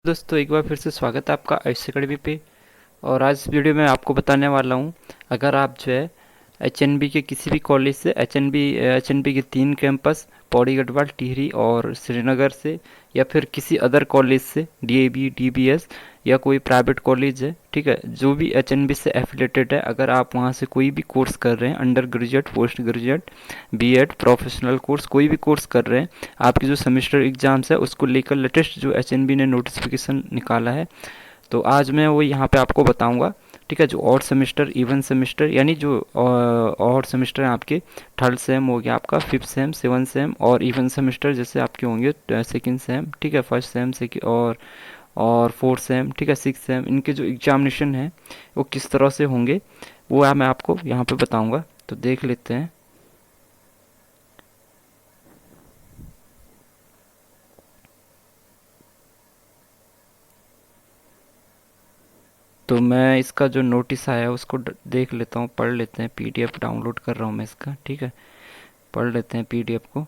दोस्तों एक बार फिर से स्वागत है आपका आयुष अकेडमी पे। और आज इस वीडियो में आपको बताने वाला हूँ, अगर आप जो है एचएनबी के किसी भी कॉलेज से एचएनबी के 3 कैंपस पौड़ी गढ़वाल टिहरी और श्रीनगर से, या फिर किसी अदर कॉलेज से डीएबी डीबीएस या कोई प्राइवेट कॉलेज है, ठीक है, जो भी एचएनबी से एफिलेटेड है, अगर आप वहाँ से कोई भी कोर्स कर रहे हैं, undergraduate, postgraduate, BEd, professional course, कोई भी कोर्स कर रहे हैं, आपकी जो सेमेस्टर एग्जाम्स है उसको लेकर लेटेस्ट जो एचएनबी ने नोटिफिकेशन निकाला है, तो आज मैं वो यहाँ पे आपको बताऊंगा। ठीक है, जो ऑड सेमेस्टर, इवन सेमेस्टर, यानी जो ऑड सेमेस्टर है आपके, थर्ड सेम हो गया आपका, फिफ्थ सेम, सेवन सेम, और इवन सेमेस्टर जैसे आपके होंगे सेकंड सेम, ठीक है, फर्स्ट सेम, सेकंड और फोर्थ सेम, ठीक है, सिक्स सेम, इनके जो एग्जामिनेशन है वो किस तरह से होंगे वो मैं आपको यहाँ पे बताऊँगा। तो देख लेते हैं। तो मैं इसका जो नोटिस आया है उसको देख लेता हूँ, पढ़ लेते हैं। पीडीएफ डाउनलोड कर रहा हूँ मैं इसका, ठीक है, पढ़ लेते हैं पीडीएफ को।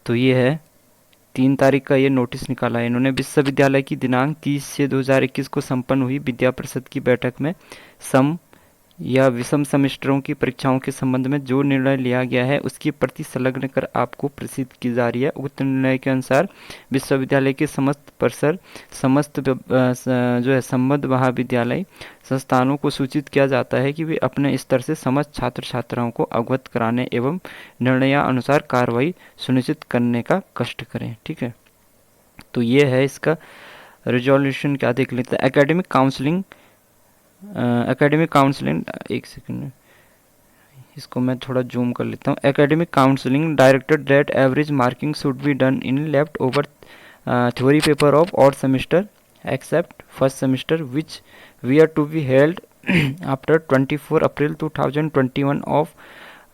तो ये है, 3 तारीख का ये नोटिस निकाला है इन्होंने। विश्वविद्यालय की दिनांक 30/6/2021 को संपन्न हुई विद्या परिषद की बैठक में सम या विषम सेमेस्टरों की परीक्षाओं के संबंध में जो निर्णय लिया गया है उसकी प्रति संलग्न कर आपको प्रसिद्ध की जा रही है। उक्त निर्णय के अनुसार विश्वविद्यालय के समस्त परिसर, समस्त जो है संबद्ध महाविद्यालय संस्थानों को सूचित किया जाता है कि वे अपने स्तर से समस्त छात्र छात्राओं को अवगत कराने एवं निर्णयानुसार कार्रवाई सुनिश्चित करने का कष्ट करें। ठीक है, तो ये है इसका रिजोल्यूशन। क्या देख लेते हैं। एकेडमिक काउंसलिंग, एक सेकंड, इसको मैं थोड़ा जूम कर लेता हूँ। Academic counselling directed that average marking should be done in left over theory paper of odd semester except first semester which we are to be held after 24 April 2021 of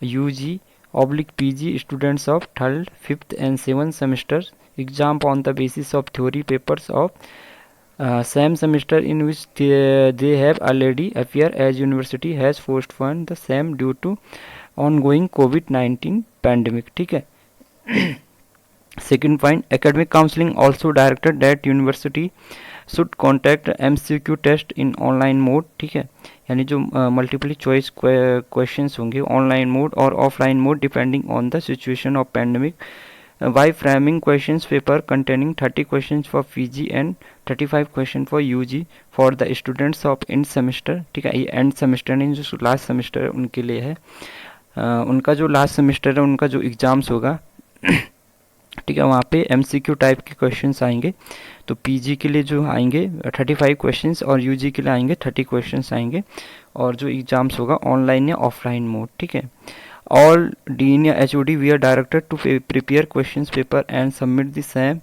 UG oblique PG students of third, fifth and seventh semesters exam on the basis of theory papers of same semester in which they have already appear as university has postponed the same due to ongoing COVID-19 pandemic. ठीक है। Second point, academic counseling also directed that university should conduct MCQ test in online mode। ठीक है, यानी जो multiple choice questions होंगे online mode और offline mode depending on the situation of pandemic, by framing questions paper containing 30 questions for PG and 35 question for UG for the students of end semester। ठीक है, ये end semester नहीं, जो last semester है उनके लिए है। उनका जो लास्ट सेमेस्टर है उनका जो एग्ज़ाम्स होगा ठीक है, वहाँ पे MCQ टाइप के क्वेश्चंस आएंगे। तो पीजी के लिए जो आएंगे 35 क्वेश्चंस और यूजी के लिए आएंगे 30 क्वेश्चंस आएंगे, और जो एग्ज़ाम्स होगा ऑनलाइन या ऑफलाइन मोड। ठीक है, ऑल डीन या HOD we are directed to prepare questions paper and submit the same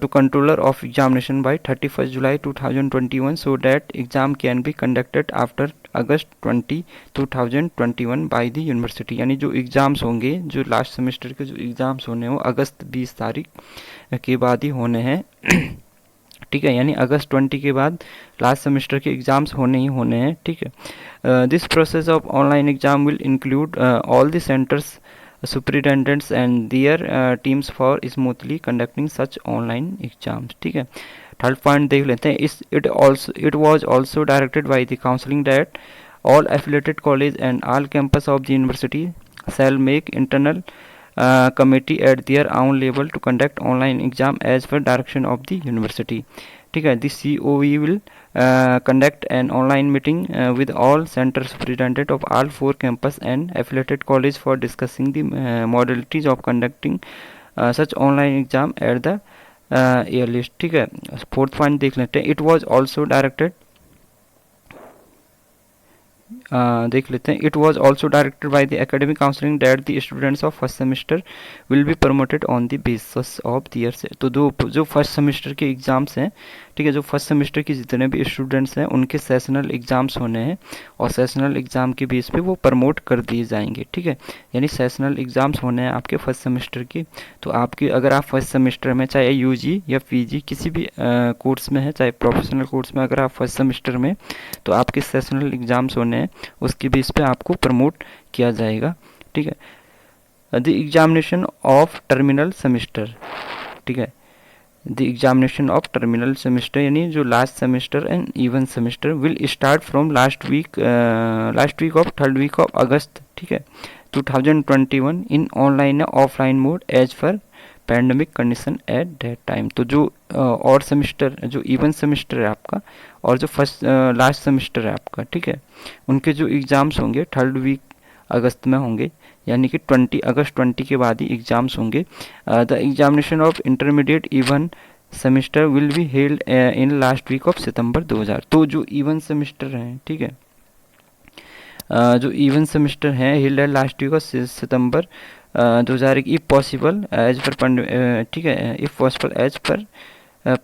to controller of examination by 31st July 2021 so that exam can be conducted after August 20 2021 by the university। यानी जो exams होंगे, जो last semester के जो exams होने हैं वो अगस्त 20 तारीख के बाद ही होने हैं। ठीक है, यानी अगस्त 20 के बाद लास्ट सेमेस्टर के एग्ज़ाम्स होने ही होने हैं। ठीक है, this process of online exam will include all the centres superintendents and their teams for smoothly conducting such online exams। ठीक है, थर्ड पॉइंट देख लेते हैं। It was also directed by the counseling that all affiliated college and all campus of the university shall make internal committee at their own level to conduct online exam as per direction of the university। ठीक है, the COE will conduct an online meeting with all center superintendent of all 4 campus and affiliated college for discussing the modalities of conducting such online exam at the earliest। ठीक है, fourth point देख लेते हैं। It was also directed, देख लेते हैं। It was also directed by the academic counselling that the students of first semester will be promoted on the basis of the year से। तो जो फर्स्ट सेमेस्टर के एग्ज़ाम्स हैं, ठीक है, जो फर्स्ट सेमेस्टर के जितने भी स्टूडेंट्स हैं उनके सेशनल एग्ज़ाम्स होने हैं और सेशनल एग्ज़ाम के बेस पे वो प्रमोट कर दिए जाएंगे। ठीक है, यानी सेशनल एग्ज़ाम्स होने हैं आपके फर्स्ट सेमेस्टर के। तो आपके अगर आप फर्स्ट सेमेस्टर में चाहे यूजी या पीजी किसी भी कोर्स में है, चाहे प्रोफेशनल कोर्स में, अगर आप फर्स्ट सेमेस्टर में, तो आपके सेशनल एग्ज़ाम्स होने हैं, उसके बेस पे आपको प्रमोट किया जाएगा। ठीक है, the examination of terminal semester. ठीक है, the examination of terminal semester यानी जो last semester and even semester will start from last week of third week of August, ठीक है, 2021 इन ऑनलाइन या offline mode as per pandemic condition at that time. तो जो और semester जो even semester है आपका और जो फर्स्ट लास्ट सेमेस्टर है आपका, ठीक है, उनके जो एग्ज़ाम्स होंगे थर्ड वीक अगस्त में होंगे, यानी कि 20 अगस्त 20 के बाद ही एग्ज़ाम्स होंगे। The examination of intermediate even semester will be held in last week of सितंबर 2000। तो जो इवन सेमेस्टर हैं, ठीक है, जो इवन सेमेस्टर हैं हेल्ड है लास्ट वीक ऑफ सितंबर 2001 इफ पॉसिबल एज पर, ठीक है, if possible as per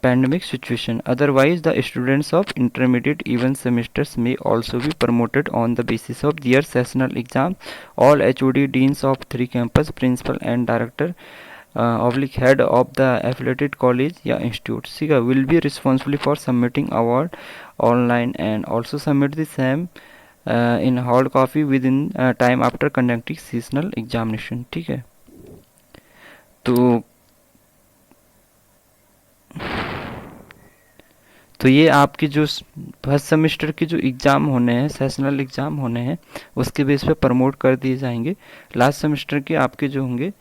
pandemic situation. Otherwise, the students of intermediate even semesters may also be promoted on the basis of their sessional exam. All HOD deans of 3 campus, principal and director oblique head of the affiliated college या institute SIGA will be responsible for submitting award online and also submit the same in hard copy within time after conducting seasonal examination, ठीक है। तो ये आपकी जो first semester के जो exam होने हैं, सेशनल एग्ज़ाम होने हैं, उसके बेस पे प्रमोट कर दिए जाएंगे। लास्ट सेमेस्टर के आपके जो होंगे,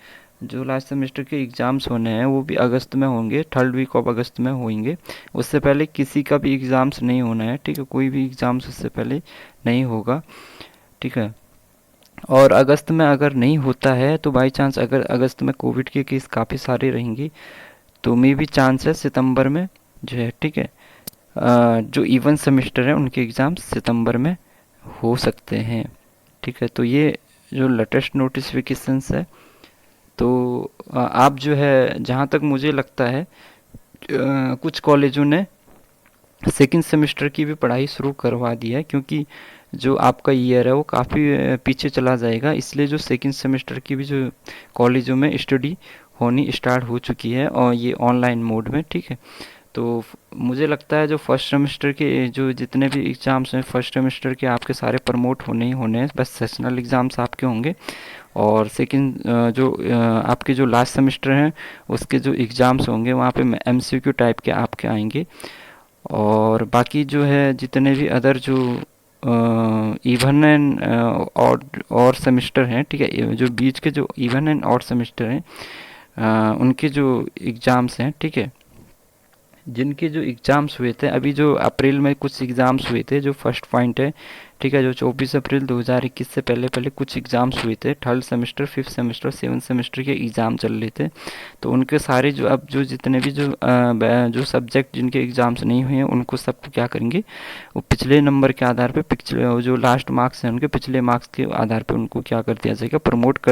जो लास्ट सेमेस्टर के एग्ज़ाम्स होने हैं वो भी अगस्त में होंगे, थर्ड वीक ऑफ अगस्त में होंगे। उससे पहले किसी का भी एग्ज़ाम्स नहीं होना है, ठीक है, कोई भी एग्ज़ाम्स उससे पहले नहीं होगा, ठीक है। और अगस्त में अगर नहीं होता है तो बाई चांस अगर अगस्त में कोविड के केस काफ़ी सारे रहेंगे तो मे भी चांस है सितंबर में जो है, ठीक है, जो इवन सेमेस्टर है उनके एग्ज़ाम सितंबर में हो सकते हैं, ठीक है। तो ये जो लेटेस्ट नोटिफिकेशंस है, तो आप जो है जहाँ तक मुझे लगता है कुछ कॉलेजों ने सेकेंड सेमेस्टर की भी पढ़ाई शुरू करवा दी है, क्योंकि जो आपका ईयर है वो काफ़ी पीछे चला जाएगा, इसलिए जो सेकेंड सेमेस्टर की भी जो कॉलेजों में स्टडी होनी स्टार्ट हो चुकी है और ये ऑनलाइन मोड में, ठीक है। तो मुझे लगता है जो फर्स्ट सेमेस्टर के जो जितने भी एग्ज़ाम्स हैं फर्स्ट सेमेस्टर के आपके सारे प्रमोट होने ही होने हैं, बस सेशनल एग्ज़ाम्स आपके होंगे। और सेकंड जो आपके जो लास्ट सेमेस्टर हैं उसके जो एग्ज़ाम्स होंगे वहाँ पे MCQ टाइप के आपके आएंगे। और बाकी जो है जितने भी अदर जो इवन एंड और सेमेस्टर हैं, ठीक है, जो बीच के जो इवन एंड और सेमेस्टर हैं उनके जो एग्ज़ाम्स हैं, ठीक है, जिनके जो एग्ज़ाम्स हुए थे अभी जो अप्रैल में कुछ एग्ज़ाम्स हुए थे, जो फर्स्ट पॉइंट है, ठीक है, जो 24 अप्रैल 2021 से पहले पहले कुछ एग्ज़ाम्स हुए थे, third semester, fifth semester, seven semester के एग्ज़ाम चल रहे थे। तो उनके सारे जो अब जो जितने भी जो सब्जेक्ट जिनके एग्ज़ाम्स नहीं हुए हैं उनको सबको क्या करेंगे, वो पिछले नंबर के आधार पे, पिछले जो लास्ट मार्क्स हैं उनके पिछले मार्क्स के आधार पे उनको क्या कर दिया जाएगा, प्रमोट कर